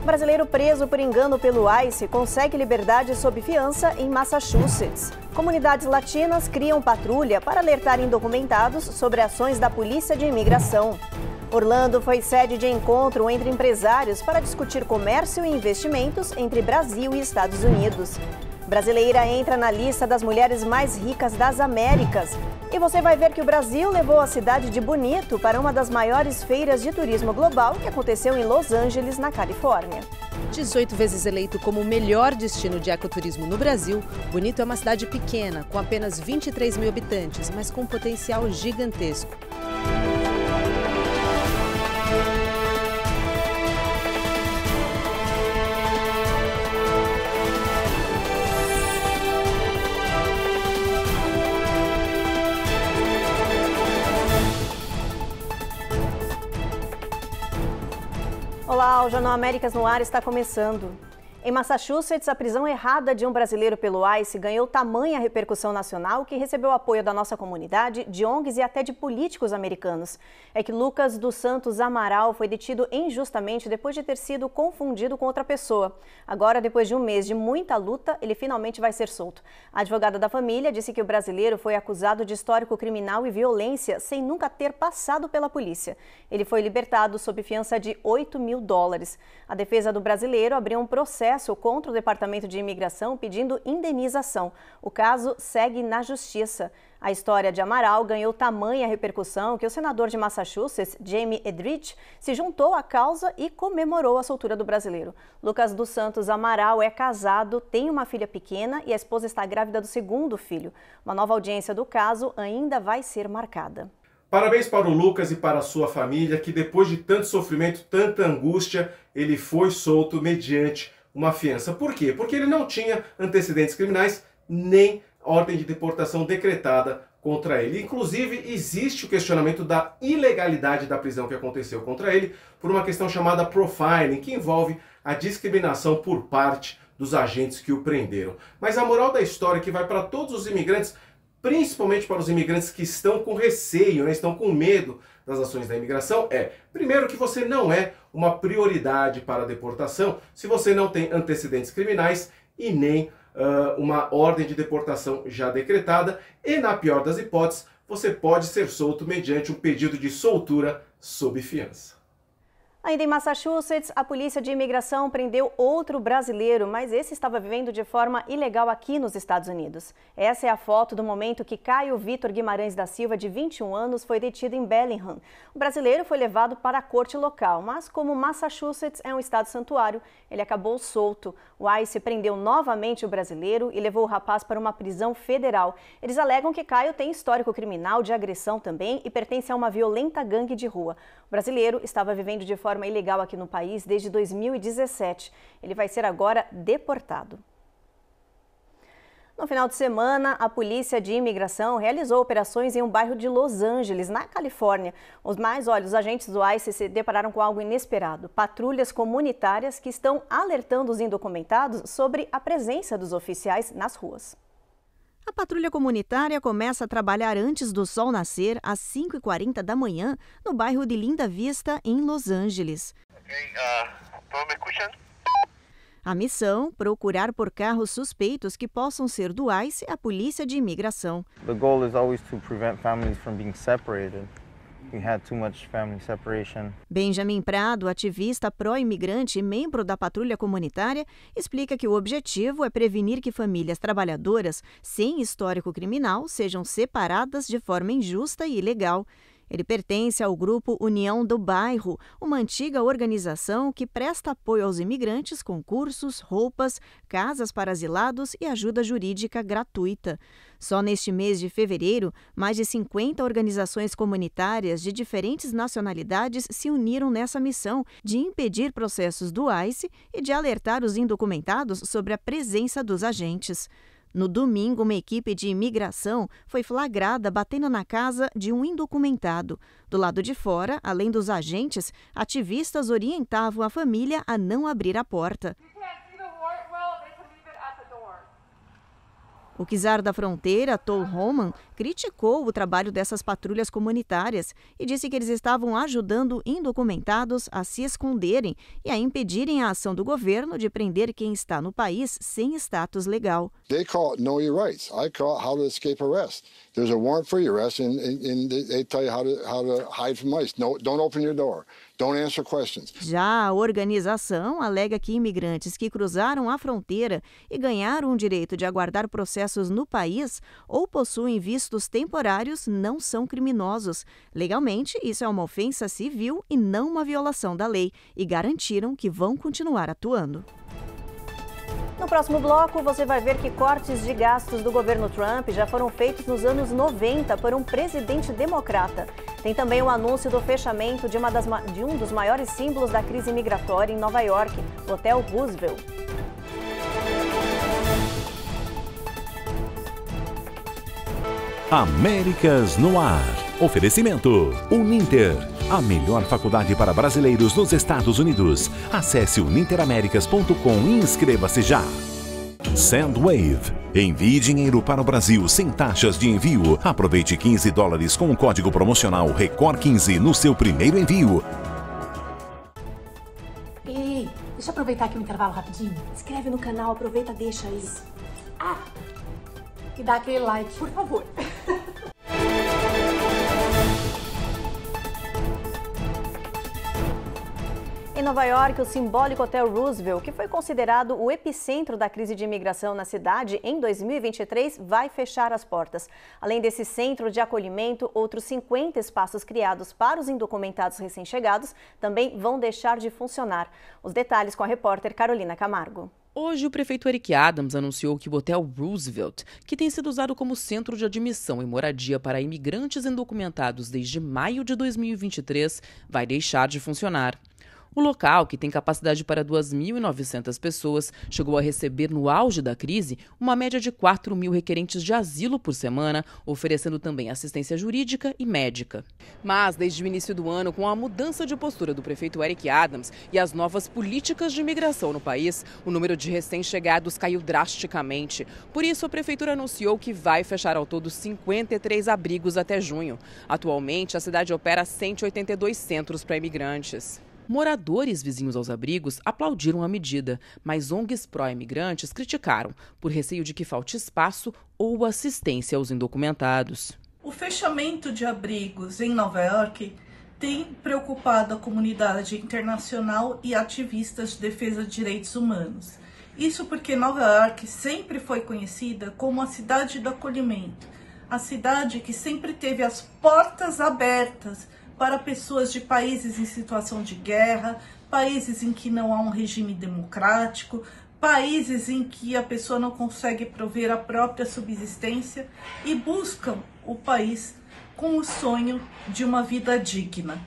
Brasileiro preso por engano pelo ICE consegue liberdade sob fiança em Massachusetts. Comunidades latinas criam patrulha para alertar indocumentados sobre ações da Polícia de Imigração. Orlando foi sede de encontro entre empresários para discutir comércio e investimentos entre Brasil e Estados Unidos. Brasileira entra na lista das mulheres mais ricas das Américas. E você vai ver que o Brasil levou a cidade de Bonito para uma das maiores feiras de turismo global que aconteceu em Los Angeles, na Califórnia. 18 vezes eleito como o melhor destino de ecoturismo no Brasil, Bonito é uma cidade pequena, com apenas 23 mil habitantes, mas com um potencial gigantesco. Olá, o Jornal Américas no Ar está começando. Em Massachusetts, a prisão errada de um brasileiro pelo ICE ganhou tamanha repercussão nacional que recebeu apoio da nossa comunidade, de ONGs e até de políticos americanos. É que Lucas dos Santos Amaral foi detido injustamente depois de ter sido confundido com outra pessoa. Agora, depois de um mês de muita luta, ele finalmente vai ser solto. A advogada da família disse que o brasileiro foi acusado de histórico criminal e violência sem nunca ter passado pela polícia. Ele foi libertado sob fiança de $8 mil. A defesa do brasileiro abriu um processo contra o Departamento de Imigração pedindo indenização. O caso segue na Justiça. A história de Amaral ganhou tamanha repercussão que o senador de Massachusetts, Jamie Edridge, se juntou à causa e comemorou a soltura do brasileiro. Lucas dos Santos Amaral é casado, tem uma filha pequena e a esposa está grávida do segundo filho. Uma nova audiência do caso ainda vai ser marcada. Parabéns para o Lucas e para a sua família, que depois de tanto sofrimento, tanta angústia, ele foi solto mediante uma fiança. Por quê? Porque ele não tinha antecedentes criminais nem ordem de deportação decretada contra ele. Inclusive, existe o questionamento da ilegalidade da prisão que aconteceu contra ele por uma questão chamada profiling, que envolve a discriminação por parte dos agentes que o prenderam. Mas a moral da história que vai para todos os imigrantes, principalmente para os imigrantes que estão com receio, estão com medo das ações da imigração, primeiro, que você não é uma prioridade para a deportação se você não tem antecedentes criminais e nem uma ordem de deportação já decretada, e na pior das hipóteses, você pode ser solto mediante um pedido de soltura sob fiança. Ainda em Massachusetts, a Polícia de Imigração prendeu outro brasileiro, mas esse estava vivendo de forma ilegal aqui nos Estados Unidos. Essa é a foto do momento que Caio Vitor Guimarães da Silva, de 21 anos, foi detido em Bellingham. O brasileiro foi levado para a corte local, mas como Massachusetts é um estado santuário, ele acabou solto. O ICE prendeu novamente o brasileiro e levou o rapaz para uma prisão federal. Eles alegam que Caio tem histórico criminal de agressão também e pertence a uma violenta gangue de rua. O brasileiro estava vivendo de forma ilegal aqui no país desde 2017. Ele vai ser agora deportado. No final de semana, a Polícia de Imigração realizou operações em um bairro de Los Angeles, na Califórnia. Os agentes do ICE se depararam com algo inesperado. Patrulhas comunitárias que estão alertando os indocumentados sobre a presença dos oficiais nas ruas. A patrulha comunitária começa a trabalhar antes do sol nascer, às 5h40 da manhã, no bairro de Linda Vista, em Los Angeles. A missão, procurar por carros suspeitos que possam ser do ICE, a Polícia de Imigração. The goal is always to prevent families from being separated. We had too much family separation. Benjamin Prado, ativista pró-imigrante e membro da patrulha comunitária, explica que o objetivo é prevenir que famílias trabalhadoras sem histórico criminal sejam separadas de forma injusta e ilegal. Ele pertence ao grupo União do Bairro, uma antiga organização que presta apoio aos imigrantes com cursos, roupas, casas para asilados e ajuda jurídica gratuita. Só neste mês de fevereiro, mais de 50 organizações comunitárias de diferentes nacionalidades se uniram nessa missão de impedir processos do ICE e de alertar os indocumentados sobre a presença dos agentes. No domingo, uma equipe de imigração foi flagrada batendo na casa de um indocumentado. Do lado de fora, além dos agentes, ativistas orientavam a família a não abrir a porta. O czar da fronteira, Tol Roman, criticou o trabalho dessas patrulhas comunitárias e disse que eles estavam ajudando indocumentados a se esconderem e a impedirem a ação do governo de prender quem está no país sem status legal. They call it know your rights. I call it how to escape arrest. There's a warrant for your arrest, and they tell you how to hide from ICE. No, don't open your door. Don't answer questions. Já a organização alega que imigrantes que cruzaram a fronteira e ganharam o direito de aguardar processos no país ou possuem vistos temporários não são criminosos. Legalmente, isso é uma ofensa civil e não uma violação da lei, e garantiram que vão continuar atuando. No próximo bloco, você vai ver que cortes de gastos do governo Trump já foram feitos nos anos 90 por um presidente democrata. Tem também o anúncio do fechamento de um dos maiores símbolos da crise migratória em Nova York, o Hotel Roosevelt. Américas no Ar. Oferecimento Uninter, a melhor faculdade para brasileiros nos Estados Unidos. Acesse uninteraméricas.com e inscreva-se já. Sendwave. Envie dinheiro para o Brasil sem taxas de envio. Aproveite $15 com o código promocional RECOR15 no seu primeiro envio. Ei, deixa eu aproveitar aqui o intervalo rapidinho. Inscreve no canal, aproveita, deixa isso. E dá aquele like, por favor. Em Nova York, o simbólico Hotel Roosevelt, que foi considerado o epicentro da crise de imigração na cidade em 2023, vai fechar as portas. Além desse centro de acolhimento, outros 50 espaços criados para os indocumentados recém-chegados também vão deixar de funcionar. Os detalhes com a repórter Carolina Camargo. Hoje, o prefeito Eric Adams anunciou que o Hotel Roosevelt, que tem sido usado como centro de admissão e moradia para imigrantes indocumentados desde maio de 2023, vai deixar de funcionar. O local, que tem capacidade para 2.900 pessoas, chegou a receber, no auge da crise, uma média de 4.000 requerentes de asilo por semana, oferecendo também assistência jurídica e médica. Mas, desde o início do ano, com a mudança de postura do prefeito Eric Adams e as novas políticas de imigração no país, o número de recém-chegados caiu drasticamente. Por isso, a prefeitura anunciou que vai fechar ao todo 53 abrigos até junho. Atualmente, a cidade opera 182 centros para imigrantes. Moradores vizinhos aos abrigos aplaudiram a medida, mas ONGs pró-imigrantes criticaram, por receio de que falte espaço ou assistência aos indocumentados. O fechamento de abrigos em Nova York tem preocupado a comunidade internacional e ativistas de defesa de direitos humanos. Isso porque Nova York sempre foi conhecida como a cidade do acolhimento, a cidade que sempre teve as portas abertas para pessoas de países em situação de guerra, países em que não há um regime democrático, países em que a pessoa não consegue prover a própria subsistência e buscam o país com o sonho de uma vida digna.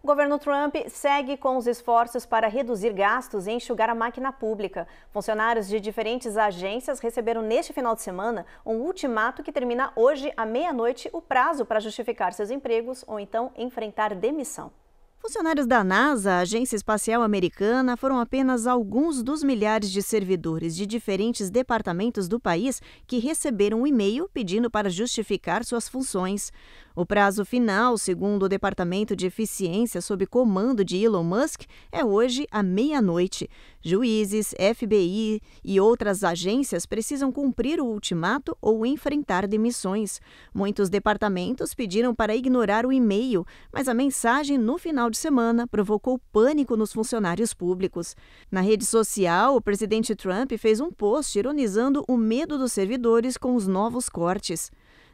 O governo Trump segue com os esforços para reduzir gastos e enxugar a máquina pública. Funcionários de diferentes agências receberam neste final de semana um ultimato que termina hoje à meia-noite o prazo para justificar seus empregos ou então enfrentar demissão. Funcionários da NASA, a Agência Espacial Americana, foram apenas alguns dos milhares de servidores de diferentes departamentos do país que receberam um e-mail pedindo para justificar suas funções. O prazo final, segundo o Departamento de Eficiência sob comando de Elon Musk, é hoje à meia-noite. Juízes, FBI e outras agências precisam cumprir o ultimato ou enfrentar demissões. Muitos departamentos pediram para ignorar o e-mail, mas a mensagem no final de semana provocou pânico nos funcionários públicos. Na rede social, o presidente Trump fez um post ironizando o medo dos servidores com os novos cortes.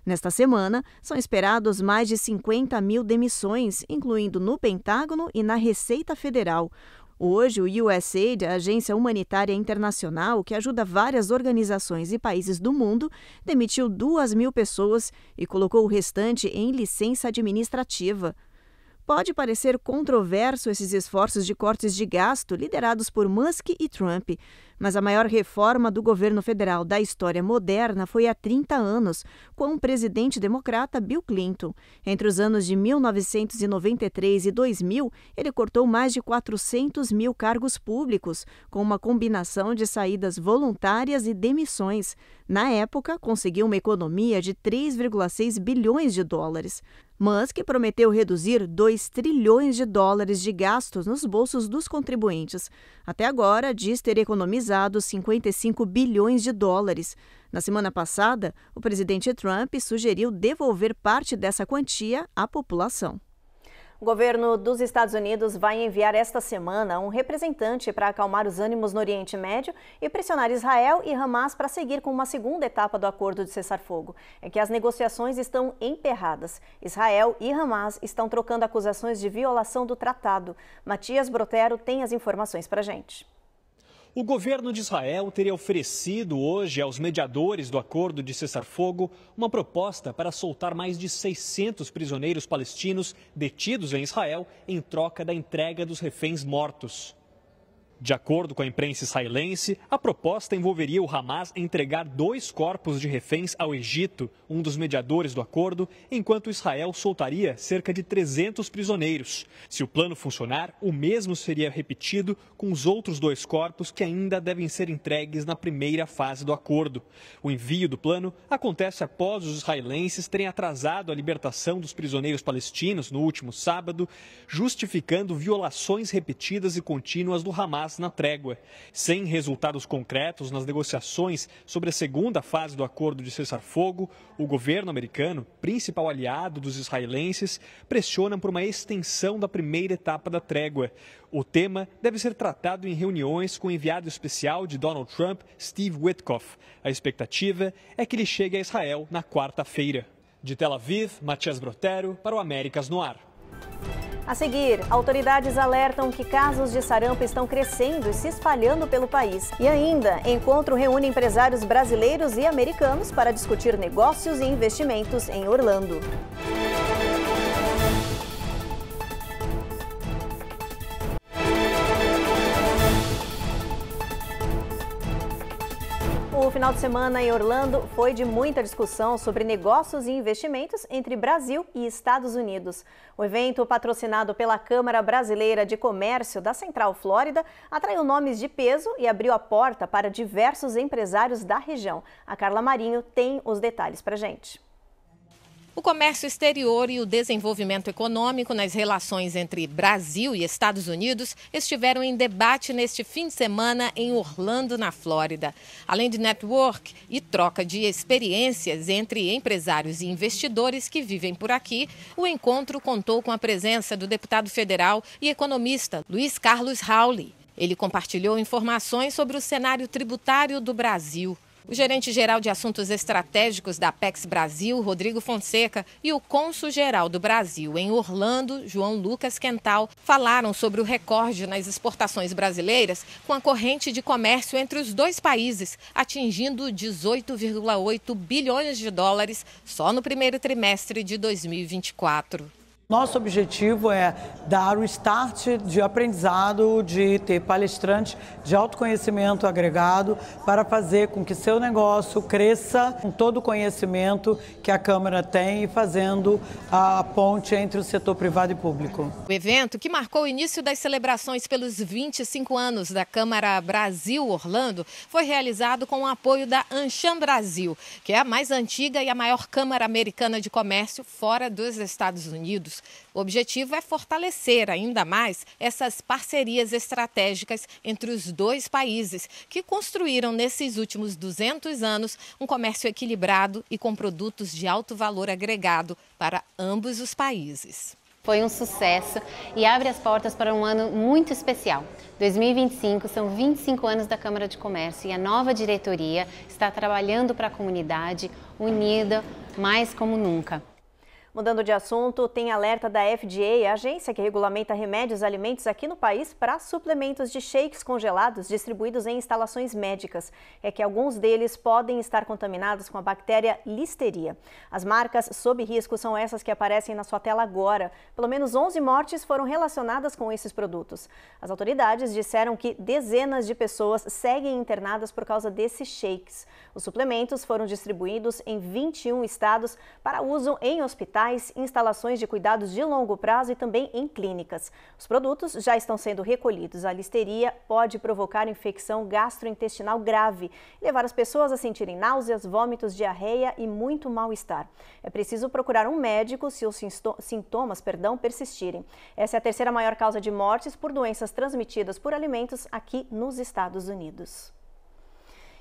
Nesta semana, são esperados mais de 50 mil demissões, incluindo no Pentágono e na Receita Federal. Hoje, o USAID, a Agência Humanitária Internacional, que ajuda várias organizações e países do mundo, demitiu 2.000 pessoas e colocou o restante em licença administrativa. Pode parecer controverso esses esforços de cortes de gasto liderados por Musk e Trump, mas a maior reforma do governo federal da história moderna foi há 30 anos, com o presidente democrata Bill Clinton. Entre os anos de 1993 e 2000, ele cortou mais de 400 mil cargos públicos, com uma combinação de saídas voluntárias e demissões. Na época, conseguiu uma economia de 3,6 bilhões de dólares. Musk prometeu reduzir 2 trilhões de dólares de gastos nos bolsos dos contribuintes. Até agora, diz ter economizado 55 bilhões de dólares. Na semana passada, o presidente Trump sugeriu devolver parte dessa quantia à população. O governo dos Estados Unidos vai enviar esta semana um representante para acalmar os ânimos no Oriente Médio e pressionar Israel e Hamas para seguir com uma segunda etapa do acordo de cessar-fogo. É que as negociações estão emperradas. Israel e Hamas estão trocando acusações de violação do tratado. Matias Brotero tem as informações para a gente. O governo de Israel teria oferecido hoje aos mediadores do acordo de cessar-fogo uma proposta para soltar mais de 600 prisioneiros palestinos detidos em Israel em troca da entrega dos reféns mortos. De acordo com a imprensa israelense, a proposta envolveria o Hamas entregar 2 corpos de reféns ao Egito, um dos mediadores do acordo, enquanto Israel soltaria cerca de 300 prisioneiros. Se o plano funcionar, o mesmo seria repetido com os outros 2 corpos que ainda devem ser entregues na primeira fase do acordo. O envio do plano acontece após os israelenses terem atrasado a libertação dos prisioneiros palestinos no último sábado, justificando violações repetidas e contínuas do Hamas na trégua. Sem resultados concretos nas negociações sobre a segunda fase do acordo de cessar-fogo, o governo americano, principal aliado dos israelenses, pressiona por uma extensão da primeira etapa da trégua. O tema deve ser tratado em reuniões com o enviado especial de Donald Trump, Steve Witkoff. A expectativa é que ele chegue a Israel na quarta-feira. De Tel Aviv, Matias Brotero para o Américas no Ar. A seguir, autoridades alertam que casos de sarampo estão crescendo e se espalhando pelo país. E ainda, encontro reúne empresários brasileiros e americanos para discutir negócios e investimentos em Orlando. O final de semana em Orlando foi de muita discussão sobre negócios e investimentos entre Brasil e Estados Unidos. O evento, patrocinado pela Câmara Brasileira de Comércio da Central Flórida, atraiu nomes de peso e abriu a porta para diversos empresários da região. A Carla Marinho tem os detalhes para a gente. O comércio exterior e o desenvolvimento econômico nas relações entre Brasil e Estados Unidos estiveram em debate neste fim de semana em Orlando, na Flórida. Além de network e troca de experiências entre empresários e investidores que vivem por aqui, o encontro contou com a presença do deputado federal e economista Luiz Carlos Rauli. Ele compartilhou informações sobre o cenário tributário do Brasil. O gerente-geral de assuntos estratégicos da Apex Brasil, Rodrigo Fonseca, e o cônsul-geral do Brasil em Orlando, João Lucas Quental, falaram sobre o recorde nas exportações brasileiras com a corrente de comércio entre os dois países, atingindo 18,8 bilhões de dólares só no primeiro trimestre de 2024. Nosso objetivo é dar o start de aprendizado, de ter palestrantes de autoconhecimento agregado para fazer com que seu negócio cresça com todo o conhecimento que a Câmara tem e fazendo a ponte entre o setor privado e público. O evento, que marcou o início das celebrações pelos 25 anos da Câmara Brasil Orlando, foi realizado com o apoio da Anshan Brasil, que é a mais antiga e a maior Câmara Americana de Comércio fora dos Estados Unidos. O objetivo é fortalecer ainda mais essas parcerias estratégicas entre os dois países, que construíram nesses últimos 200 anos um comércio equilibrado e com produtos de alto valor agregado para ambos os países. Foi um sucesso e abre as portas para um ano muito especial. 2025 são 25 anos da Câmara de Comércio e a nova diretoria está trabalhando para a comunidade, unida mais como nunca. Mudando de assunto, tem alerta da FDA, a agência que regulamenta remédios e alimentos aqui no país, para suplementos de shakes congelados distribuídos em instalações médicas. É que alguns deles podem estar contaminados com a bactéria Listeria. As marcas sob risco são essas que aparecem na sua tela agora. Pelo menos 11 mortes foram relacionadas com esses produtos. As autoridades disseram que dezenas de pessoas seguem internadas por causa desses shakes. Os suplementos foram distribuídos em 21 estados para uso em hospitais, instalações de cuidados de longo prazo e também em clínicas. Os produtos já estão sendo recolhidos. A listeria pode provocar infecção gastrointestinal grave e levar as pessoas a sentirem náuseas, vômitos, diarreia e muito mal-estar. É preciso procurar um médico se os sintomas persistirem. Essa é a terceira maior causa de mortes por doenças transmitidas por alimentos aqui nos Estados Unidos.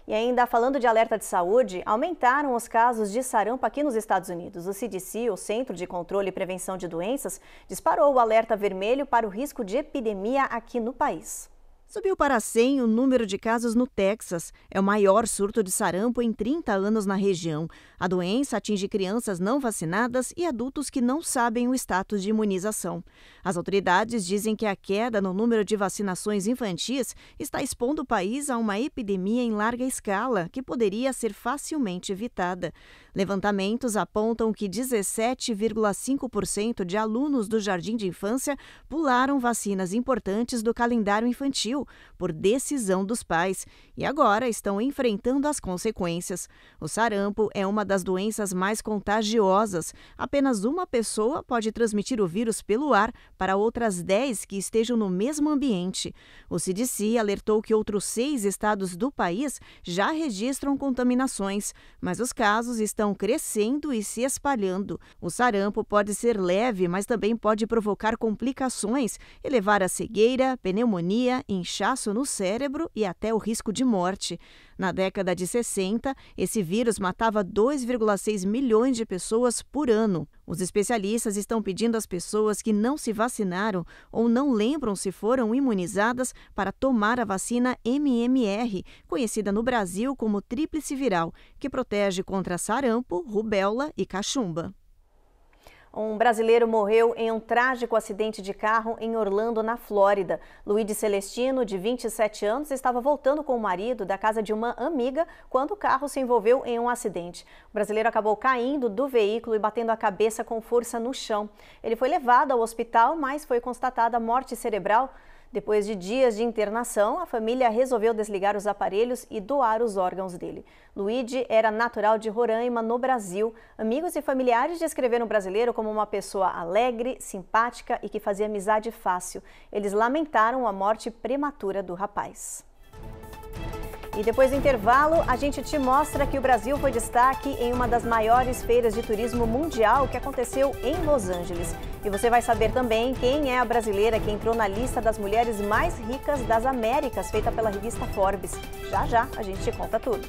E ainda falando de alerta de saúde, aumentaram os casos de sarampo aqui nos Estados Unidos. O CDC, o Centro de Controle e Prevenção de Doenças, disparou o alerta vermelho para o risco de epidemia aqui no país. Subiu para 100 o número de casos no Texas. É o maior surto de sarampo em 30 anos na região. A doença atinge crianças não vacinadas e adultos que não sabem o status de imunização. As autoridades dizem que a queda no número de vacinações infantis está expondo o país a uma epidemia em larga escala, que poderia ser facilmente evitada. Levantamentos apontam que 17,5% de alunos do jardim de infância pularam vacinas importantes do calendário infantil, por decisão dos pais, e agora estão enfrentando as consequências. O sarampo é uma das doenças mais contagiosas. Apenas uma pessoa pode transmitir o vírus pelo ar para outras 10 que estejam no mesmo ambiente. O CDC alertou que outros 6 estados do país já registram contaminações, mas os casos estão crescendo e se espalhando. O sarampo pode ser leve, mas também pode provocar complicações e levar a cegueira, pneumonia, inchaço no cérebro e até o risco de morte. Na década de 60, esse vírus matava 2,6 milhões de pessoas por ano. Os especialistas estão pedindo às pessoas que não se vacinaram ou não lembram se foram imunizadas para tomar a vacina MMR, conhecida no Brasil como tríplice viral, que protege contra sarampo, rubéola e cachumba. Um brasileiro morreu em um trágico acidente de carro em Orlando, na Flórida. Luiz Celestino, de 27 anos, estava voltando com o marido da casa de uma amiga quando o carro se envolveu em um acidente. O brasileiro acabou caindo do veículo e batendo a cabeça com força no chão. Ele foi levado ao hospital, mas foi constatada morte cerebral. Depois de dias de internação, a família resolveu desligar os aparelhos e doar os órgãos dele. Luigi era natural de Roraima, no Brasil. Amigos e familiares descreveram o brasileiro como uma pessoa alegre, simpática e que fazia amizade fácil. Eles lamentaram a morte prematura do rapaz. E depois do intervalo, a gente te mostra que o Brasil foi destaque em uma das maiores feiras de turismo mundial que aconteceu em Los Angeles. E você vai saber também quem é a brasileira que entrou na lista das mulheres mais ricas das Américas, feita pela revista Forbes. Já já a gente te conta tudo.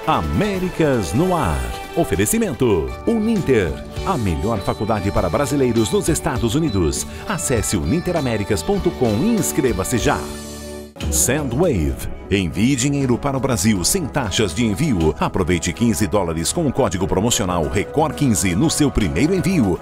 Américas no Ar. Oferecimento Uninter, a melhor faculdade para brasileiros nos Estados Unidos. Acesse uninteramericas.com e inscreva-se já. Sandwave. Envie dinheiro para o Brasil sem taxas de envio. Aproveite $15 com o código promocional RECOR15 no seu primeiro envio.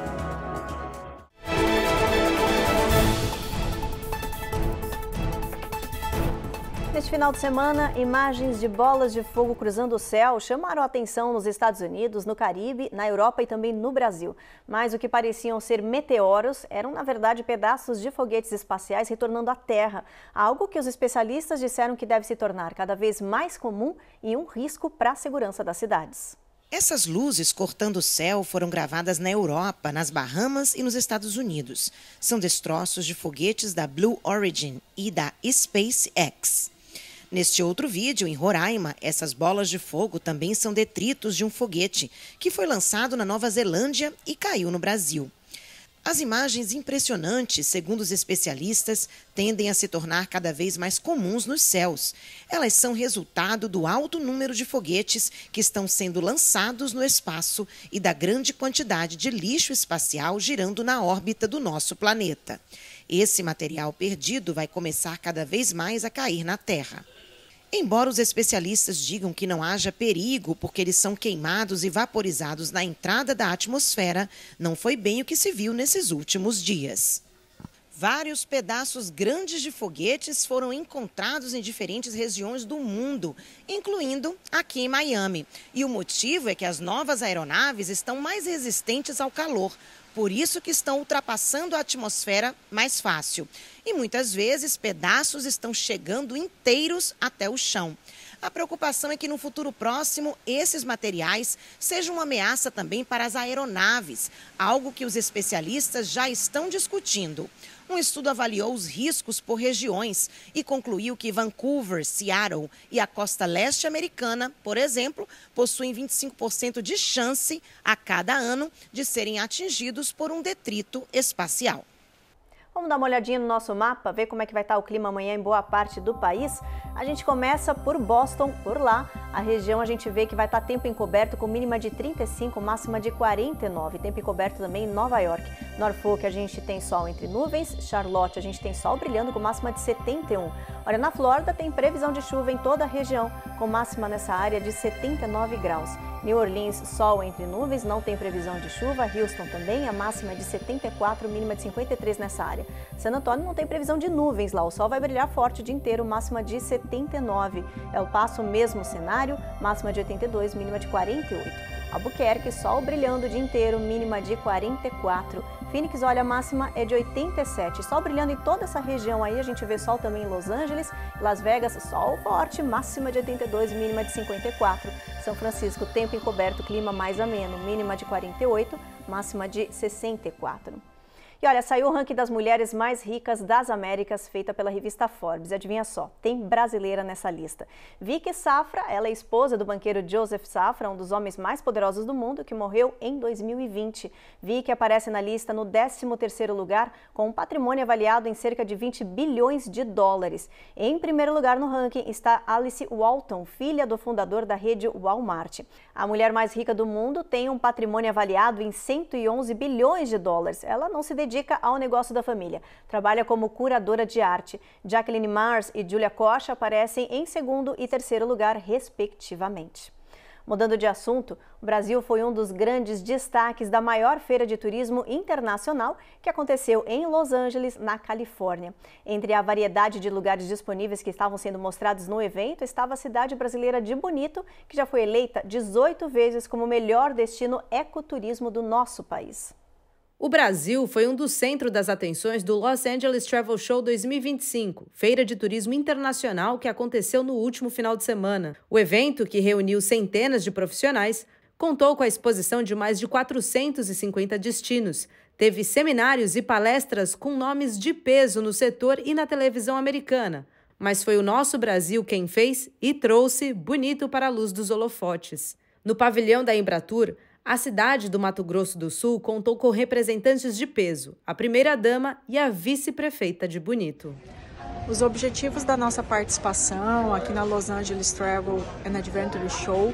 Neste final de semana, imagens de bolas de fogo cruzando o céu chamaram a atenção nos Estados Unidos, no Caribe, na Europa e também no Brasil. Mas o que pareciam ser meteoros eram, na verdade, pedaços de foguetes espaciais retornando à Terra. Algo que os especialistas disseram que deve se tornar cada vez mais comum e um risco para a segurança das cidades. Essas luzes cortando o céu foram gravadas na Europa, nas Bahamas e nos Estados Unidos. São destroços de foguetes da Blue Origin e da SpaceX. Neste outro vídeo, em Roraima, essas bolas de fogo também são detritos de um foguete que foi lançado na Nova Zelândia e caiu no Brasil. As imagens impressionantes, segundo os especialistas, tendem a se tornar cada vez mais comuns nos céus. Elas são resultado do alto número de foguetes que estão sendo lançados no espaço e da grande quantidade de lixo espacial girando na órbita do nosso planeta. Esse material perdido vai começar cada vez mais a cair na Terra. Embora os especialistas digam que não haja perigo porque eles são queimados e vaporizados na entrada da atmosfera, não foi bem o que se viu nesses últimos dias. Vários pedaços grandes de foguetes foram encontrados em diferentes regiões do mundo, incluindo aqui em Miami. E o motivo é que as novas aeronaves estão mais resistentes ao calor, por isso que estão ultrapassando a atmosfera mais fácil. E muitas vezes pedaços estão chegando inteiros até o chão. A preocupação é que no futuro próximo esses materiais sejam uma ameaça também para as aeronaves, algo que os especialistas já estão discutindo. Um estudo avaliou os riscos por regiões e concluiu que Vancouver, Seattle e a costa leste americana, por exemplo, possuem 25% de chance a cada ano de serem atingidos por um detrito espacial. Vamos dar uma olhadinha no nosso mapa, ver como é que vai estar o clima amanhã em boa parte do país. A gente começa por Boston, por lá. A região a gente vê que vai estar tempo encoberto com mínima de 35, máxima de 49. Tempo encoberto também em Nova York. Norfolk a gente tem sol entre nuvens. Charlotte a gente tem sol brilhando com máxima de 71. Olha, na Flórida tem previsão de chuva em toda a região, com máxima nessa área de 79 graus. New Orleans, sol entre nuvens, não tem previsão de chuva. Houston também, a máxima é de 74, mínima de 53 nessa área. San Antônio não tem previsão de nuvens lá, o sol vai brilhar forte o dia inteiro, máxima de 79. El Paso, mesmo cenário, máxima de 82, mínima de 48. Albuquerque, sol brilhando o dia inteiro, mínima de 44. Phoenix, olha, a máxima é de 87. Sol brilhando em toda essa região aí, a gente vê sol também em Los Angeles. Las Vegas, sol forte, máxima de 82, mínima de 54. São Francisco, tempo encoberto, clima mais ameno, mínima de 48, máxima de 64. E olha, saiu o ranking das mulheres mais ricas das Américas, feita pela revista Forbes. Adivinha só, tem brasileira nessa lista. Vicky Safra, ela é esposa do banqueiro Joseph Safra, um dos homens mais poderosos do mundo, que morreu em 2020. Vicky aparece na lista no 13º lugar, com um patrimônio avaliado em cerca de 20 bilhões de dólares. Em primeiro lugar no ranking está Alice Walton, filha do fundador da rede Walmart. A mulher mais rica do mundo tem um patrimônio avaliado em 111 bilhões de dólares. Ela não se dedica ao negócio da família. Trabalha como curadora de arte. Jacqueline Mars e Julia Koch aparecem em 2º e 3º lugar, respectivamente. Mudando de assunto, o Brasil foi um dos grandes destaques da maior feira de turismo internacional que aconteceu em Los Angeles, na Califórnia. Entre a variedade de lugares disponíveis que estavam sendo mostrados no evento, estava a cidade brasileira de Bonito, que já foi eleita 18 vezes como o melhor destino ecoturismo do nosso país. O Brasil foi um dos centros das atenções do Los Angeles Travel Show 2025, feira de turismo internacional que aconteceu no último final de semana. O evento, que reuniu centenas de profissionais, contou com a exposição de mais de 450 destinos. Teve seminários e palestras com nomes de peso no setor e na televisão americana. Mas foi o nosso Brasil quem fez e trouxe Bonito para a luz dos holofotes. No pavilhão da Embratur, a cidade do Mato Grosso do Sul contou com representantes de peso, a primeira-dama e a vice-prefeita de Bonito. Os objetivos da nossa participação aqui na Los Angeles Travel and Adventure Show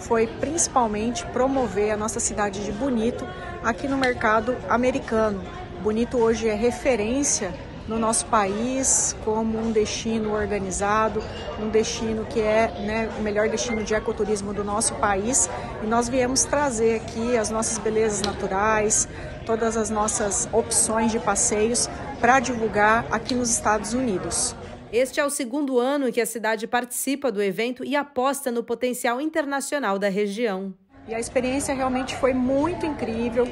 foi principalmente promover a nossa cidade de Bonito aqui no mercado americano. Bonito hoje é referência no nosso país como um destino organizado, um destino que é o melhor destino de ecoturismo do nosso país. E nós viemos trazer aqui as nossas belezas naturais, todas as nossas opções de passeios para divulgar aqui nos Estados Unidos. Este é o 2º ano que a cidade participa do evento e aposta no potencial internacional da região. E a experiência realmente foi muito incrível.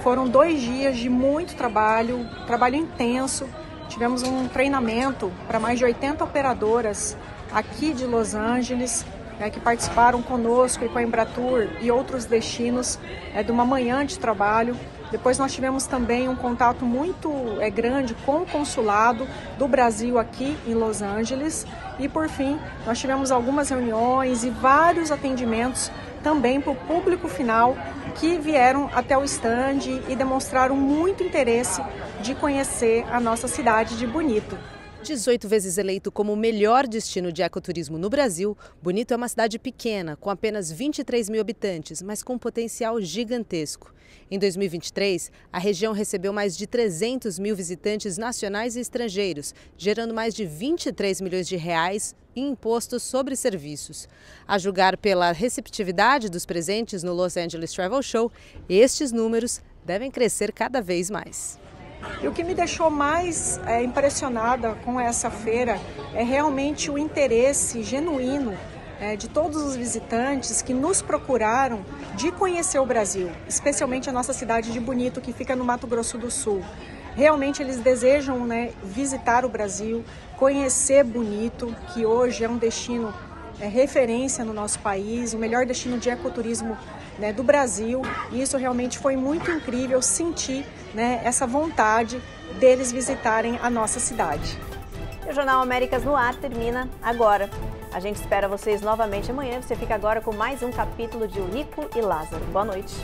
Foram 2 dias de muito trabalho intenso. Tivemos um treinamento para mais de 80 operadoras aqui de Los Angeles, que participaram conosco e com a Embratur e outros destinos de uma manhã de trabalho. Depois nós tivemos também um contato muito grande com o consulado do Brasil aqui em Los Angeles. E por fim, nós tivemos algumas reuniões e vários atendimentos também para o público final que vieram até o stand e demonstraram muito interesse de conhecer a nossa cidade de Bonito. 18 vezes eleito como o melhor destino de ecoturismo no Brasil, Bonito é uma cidade pequena, com apenas 23 mil habitantes, mas com um potencial gigantesco. Em 2023, a região recebeu mais de 300 mil visitantes nacionais e estrangeiros, gerando mais de 23 milhões de reais em impostos sobre serviços. A julgar pela receptividade dos presentes no Los Angeles Travel Show, estes números devem crescer cada vez mais. E o que me deixou mais impressionada com essa feira é realmente o interesse genuíno de todos os visitantes que nos procuraram de conhecer o Brasil, especialmente a nossa cidade de Bonito, que fica no Mato Grosso do Sul. Realmente eles desejam visitar o Brasil, conhecer Bonito, que hoje é um destino referência no nosso país, o melhor destino de ecoturismo do Brasil, e isso realmente foi muito incrível sentir essa vontade deles visitarem a nossa cidade. E o Jornal Américas no Ar termina agora. A gente espera vocês novamente amanhã. Você fica agora com mais um capítulo de Eurico e Lázaro. Boa noite.